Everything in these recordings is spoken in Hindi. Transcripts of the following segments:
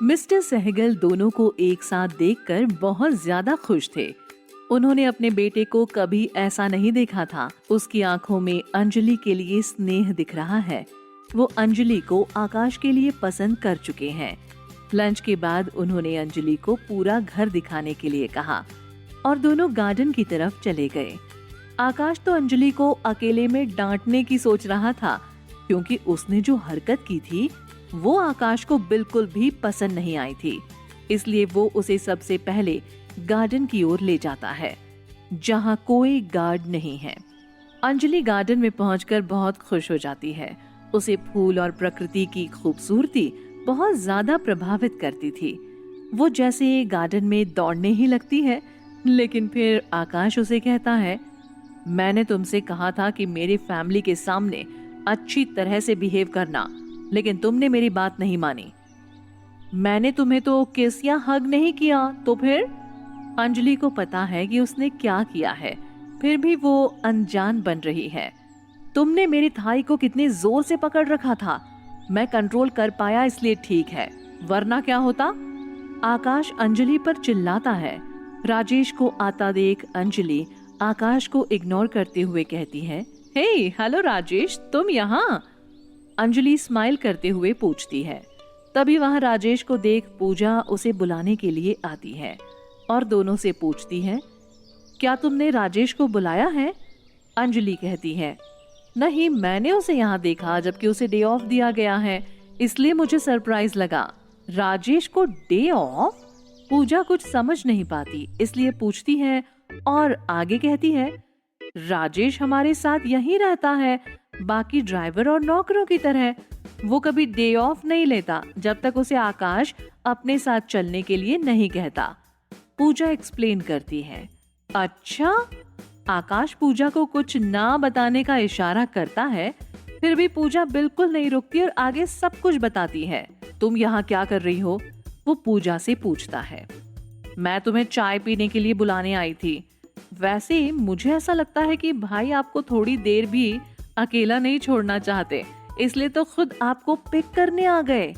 मिस्टर सहगल दोनों को एक साथ देखकर बहुत ज्यादा खुश थे। उन्होंने अपने बेटे को कभी ऐसा नहीं देखा था। उसकी आंखों में अंजलि के लिए स्नेह दिख रहा है। वो अंजलि को आकाश के लिए पसंद कर चुके हैं। लंच के बाद उन्होंने अंजलि को पूरा घर दिखाने के लिए कहा और दोनों गार्डन की तरफ चले गए। आकाश तो अंजलि को अकेले में डांटने की सोच रहा था, क्योंकि उसने जो हरकत की थी वो आकाश को बिल्कुल भी पसंद नहीं आई थी। इसलिए वो उसे सबसे पहले गार्डन की ओर ले जाता है, जहाँ कोई गार्ड नहीं है। अंजलि गार्डन में पहुंचकर बहुत खुश हो जाती है। उसे फूल और प्रकृति की खूबसूरती बहुत ज्यादा प्रभावित करती थी। वो जैसे गार्डन में दौड़ने ही लगती है, लेकिन फिर आकाश उसे कहता है, मैंने तुमसे कहा था कि मेरी फैमिली के सामने अच्छी तरह से बिहेव करना, लेकिन तुमने मेरी बात नहीं मानी। मैंने तुम्हें तो किस या हग नहीं किया, तो फिर? अंजलि को पता है कि उसने क्या किया है, फिर भी वो अनजान बन रही है। तुमने मेरी थाई को कितने जोर से पकड़ रखा था। मैं कंट्रोल कर पाया इसलिए ठीक है, वरना क्या होता? आकाश अंजलि पर चिल्लाता है। राजेश को आता देख अंजलि आकाश को इग्नोर करते हुए कहती है, हे हेलो राजेश, तुम यहाँ? अंजलि स्माइल करते हुए पूछती है। तभी वहां राजेश को देख पूजा उसे बुलाने के लिए आती है और दोनों से पूछती है, क्या तुमने राजेश को बुलाया है? अंजलि कहती है, नहीं, मैंने उसे यहाँ देखा जबकि उसे डे ऑफ दिया गया है, इसलिए मुझे सरप्राइज लगा। राजेश को डे ऑफ? पूजा कुछ समझ नहीं पाती, इसलिए पूछती है और आगे कहती है, राजेश हमारे साथ यहीं रहता है, बाकी ड्राइवर और नौकरों की तरह। वो कभी डे ऑफ नहीं लेता जब तक उसे आकाश अपने साथ चलने के लिए नहीं कहता। पूजा एक्सप्लेन करती है। अच्छा? आकाश पूजा को कुछ ना बताने का इशारा करता है, फिर भी पूजा बिल्कुल नहीं रुकती और आगे सब कुछ बताती है। तुम यहाँ क्या कर रही हो? वो पूजा से पूछता है। मैं तुम्हें चाय पीने के लिए बुलाने आई थी। वैसे मुझे ऐसा लगता है कि भाई आपको थोड़ी देर भी अकेला नहीं छोड़ना चाहते, इसलिए तो खुद आपको पिक करने आ गए।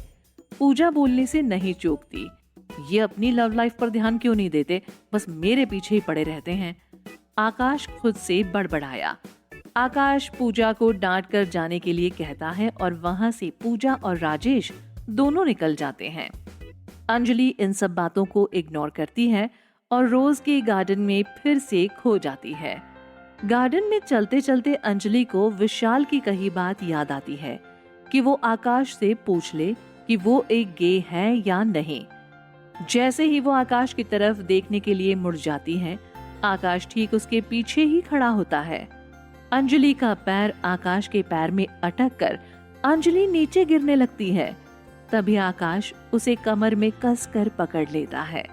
पूजा बोलने से नहीं चूकती। ये अपनी लव लाइफ पर ध्यान क्यों नहीं देते, बस मेरे पीछे ही पड़े रहते हैं। आकाश खुद से बड़बड़ाया। आकाश पूजा को डांट कर जाने के लिए कहता है और वहां से पूजा और राजेश दोनों निकल जाते हैं। अंजलि इन सब बातों को इग्नोर करती है और रोज के गार्डन में फिर से खो जाती है। गार्डन में चलते चलते अंजलि को विशाल की कही बात याद आती है कि वो आकाश से पूछ ले कि वो एक गे है या नहीं। जैसे ही वो आकाश की तरफ देखने के लिए मुड़ जाती है, आकाश ठीक उसके पीछे ही खड़ा होता है। अंजलि का पैर आकाश के पैर में अटक कर अंजलि नीचे गिरने लगती है। तभी आकाश उसे कमर में कस कर पकड़ लेता है।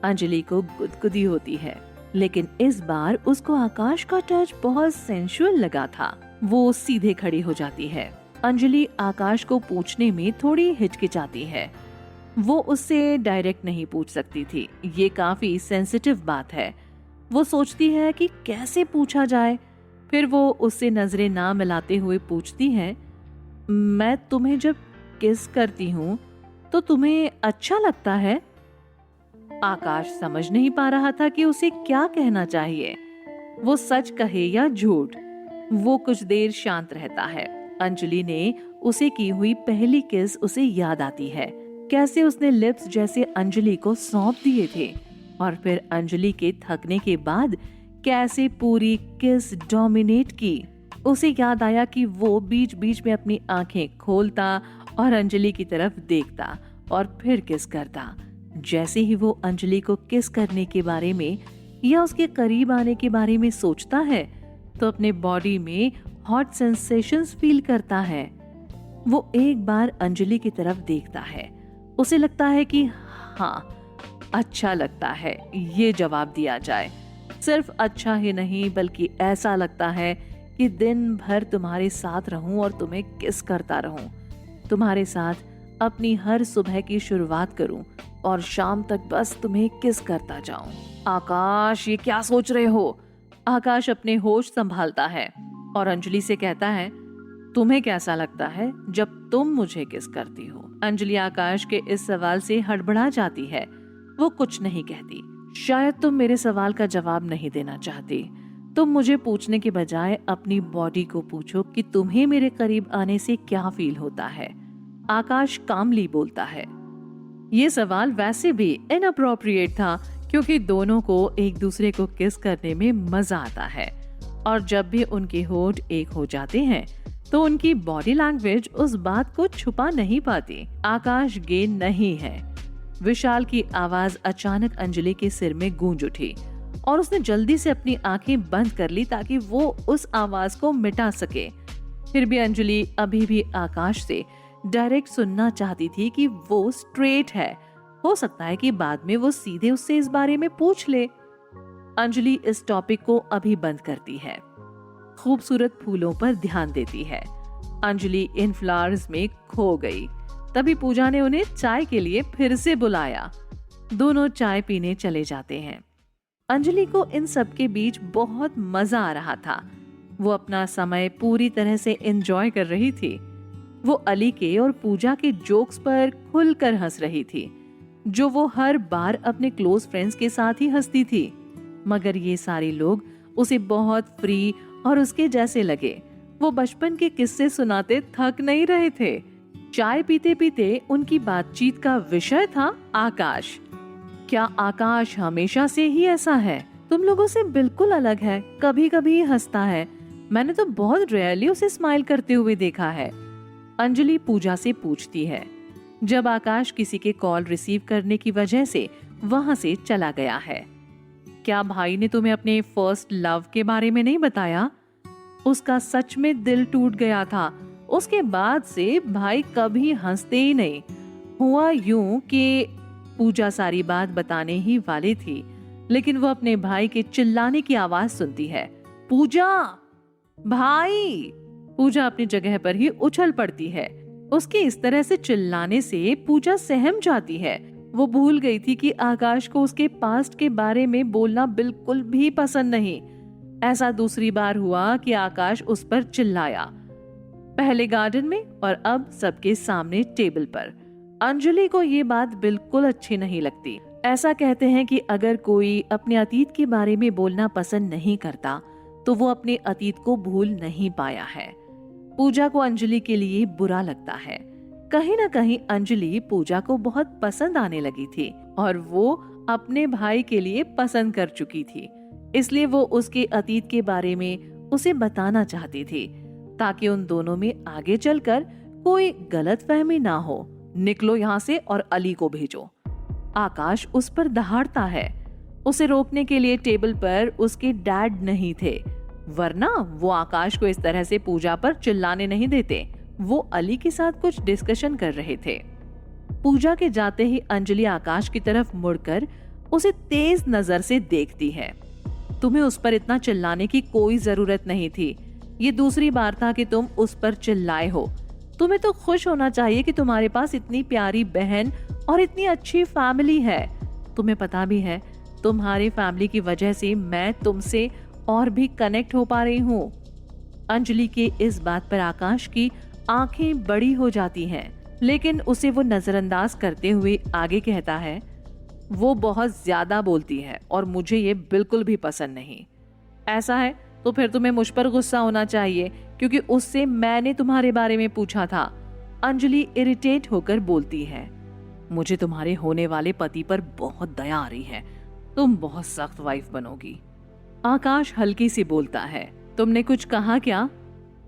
अंजलि को गुदगुदी होती है, लेकिन इस बार उसको आकाश का टच बहुत सेंसुअल लगा था। वो सीधे खड़ी हो जाती है। अंजलि आकाश को पूछने में थोड़ी हिचकिचाती है। वो उससे डायरेक्ट नहीं पूछ सकती थी, ये काफी सेंसिटिव बात है। वो सोचती है कि कैसे पूछा जाए। फिर वो उससे नजरें ना मिलाते हुए पूछती है, मैं तुम्हें जब किस करती हूँ तो तुम्हें अच्छा लगता है? आकाश समझ नहीं पा रहा था कि उसे क्या कहना चाहिए। वो सच कहे या झूठ। वो कुछ देर शांत रहता है। अंजलि ने उसे की हुई पहली किस उसे याद आती है, कैसे उसने लिप्स जैसे अंजलि को सौंप दिए थे और फिर अंजलि के थकने के बाद कैसे पूरी किस डोमिनेट की। उसे याद आया कि वो बीच बीच में अपनी आंखें खोलता और अंजलि की तरफ देखता और फिर किस करता। जैसे ही वो अंजलि को किस करने के बारे में या उसके करीब आने के बारे में सोचता है, तो अपने बॉडी में हॉट सेंसेशंस फील करता है। वो एक बार अंजलि की तरफ देखता है। उसे लगता है कि हाँ, अच्छा लगता है, ये जवाब दिया जाए। सिर्फ अच्छा ही नहीं, बल्कि ऐसा लगता है कि दिन भर तुम्हारे साथ रहूं और तुम्हें किस करता रहूं। तुम्हारे साथ अपनी हर सुबह की शुरुआत करूं और शाम तक बस तुम्हें किस करता जाऊं। आकाश, ये क्या सोच रहे हो? आकाश अपने होश संभालता है और अंजलि से कहता है, तुम्हें कैसा लगता है जब तुम मुझे किस करती हो? अंजलि आकाश के इस सवाल से हड़बड़ा जाती है। वो कुछ नहीं कहती। शायद तुम मेरे सवाल का जवाब नहीं देना चाहती। तुम मुझे पूछने के बजाय अपनी बॉडी को पूछो कि तुम्हें मेरे करीब आने से क्या फील होता है। आकाश कामली बोलता है। ये सवाल वैसे भी इनअप्रोप्रिएट था, क्योंकि दोनों को एक दूसरे को किस करने में मजा आता है, और जब भी उनके होठ एक हो जाते हैं तो उनकी बॉडी लैंग्वेज उस बात को छुपा नहीं पाती। आकाश गे नहीं है। विशाल की आवाज अचानक अंजलि के सिर में गूंज उठी और उसने जल्दी से अपनी आंखें बंद कर ली ताकि वो उस आवाज को मिटा सके। फिर भी अंजलि अभी भी आकाश से डायरेक्ट सुनना चाहती थी कि वो स्ट्रेट है। हो सकता है कि बाद में वो सीधे उससे इस बारे में पूछ ले। अंजलि इस टॉपिक को अभी बंद करती है। खूबसूरत फूलों पर ध्यान देती है। अंजलि इन फ्लावर्स में खो गई। तभी पूजा ने उन्हें चाय के लिए फिर से बुलाया। दोनों चाय पीने चले जाते हैं। अंजलि को इन सब के बीच बहुत मजा आ रहा था। वो अपना समय पूरी तरह से एंजॉय कर रही थी। वो अली के और पूजा के जोक्स पर खुलकर हंस रही थी, जो वो हर बार अपने क्लोज फ्रेंड्स के साथ ही हंसती थी। मगर ये सारे लोग उसे बहुत फ्री और उसके जैसे लगे। वो बचपन के किस्से सुनाते थक नहीं रहे थे। चाय पीते पीते उनकी बातचीत का विषय था आकाश। क्या आकाश हमेशा से ही ऐसा है? तुम लोगों से बिल्कुल अलग है। कभी कभी हंसता है। मैंने तो बहुत रेयरली उसे स्माइल करते हुए देखा है। अंजलि पूजा से पूछती है, जब आकाश किसी के कॉल रिसीव करने की वजह से वहां से चला गया है। क्या भाई ने तुम्हें अपने फर्स्ट लव के बारे में नहीं बताया? उसका सच में दिल टूट गया था। उसके बाद से भाई कभी हंसते ही नहीं। हुआ यूं कि पूजा सारी बात बताने ही वाली थी, लेकिन वो अपने भाई के चिल्लाने की आवाज सुनती है। पूजा, भाई! पूजा अपनी जगह पर ही उछल पड़ती है। उसके इस तरह से चिल्लाने से पूजा सहम जाती है। वो भूल गई थी कि आकाश को उसके पास्ट के बारे में बोलना बिल्कुल भी पसंद नहीं। ऐसा दूसरी बार हुआ कि आकाश उस पर चिल्लाया, पहले गार्डन में और अब सबके सामने टेबल पर। अंजलि को ये बात बिल्कुल अच्छी नहीं लगती। ऐसा कहते हैं कि अगर कोई अपने अतीत के बारे में बोलना पसंद नहीं करता तो वो अपने अतीत को भूल नहीं पाया है। पूजा को अंजलि के लिए बुरा लगता है। कहीं ना कहीं अंजलि पूजा को बहुत पसंद आने लगी थी और वो अपने भाई के लिए पसंद कर चुकी थी। इसलिए वो उसके अतीत के बारे में उसे बताना चाहती थी, ताकि उन दोनों में आगे चलकर कोई गलतफहमी ना हो। निकलो यहाँ से और अली को भेजो। आकाश उस पर दहाड़ता है। उसे रोकने के लिए टेबल पर उसके डैड नहीं थे, वरना वो आकाश को इस तरह से पूजा पर चिल्लाने नहीं देते। वो अली के साथ कुछ डिस्कशन कर रहे थे। पूजा के जाते ही अंजलि आकाश की तरफ मुड़कर उसे तेज नजर से देखती है। तुम्हें उस पर इतना चिल्लाने की कोई जरूरत नहीं थी। ये दूसरी बार था कि तुम उस पर चिल्लाए हो। तुम्हें तो खुश होना चाहिए कि तुम्हारे पास इतनी प्यारी बहन और इतनी अच्छी फैमिली है। तुम्हें पता भी है, तुम्हारी फैमिली की वजह से मैं तुमसे और भी कनेक्ट हो पा रही हूँ। अंजलि के इस बात पर आकाश की आंखें बड़ी हो जाती हैं, लेकिन उसे वो नजरअंदाज करते हुए आगे कहता है, वो बहुत ज्यादा बोलती है और मुझे ये बिल्कुल भी पसंद नहीं। ऐसा है तो फिर तुम्हें मुझ पर गुस्सा होना चाहिए, क्योंकि उससे मैंने तुम्हारे बारे में पूछा था। अंजलि इरिटेट होकर बोलती है, मुझे तुम्हारे होने वाले पति पर बहुत दया आ रही है। तुम बहुत सख्त वाइफ बनोगी। आकाश हल्की सी बोलता है, तुमने कुछ कहा क्या?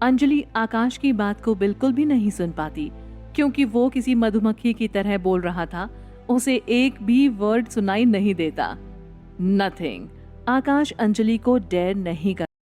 अंजलि आकाश की बात को बिल्कुल भी नहीं सुन पाती, क्योंकि वो किसी मधुमक्खी की तरह बोल रहा था। उसे एक भी वर्ड सुनाई नहीं देता। नथिंग। आकाश अंजलि को डेयर नहीं कर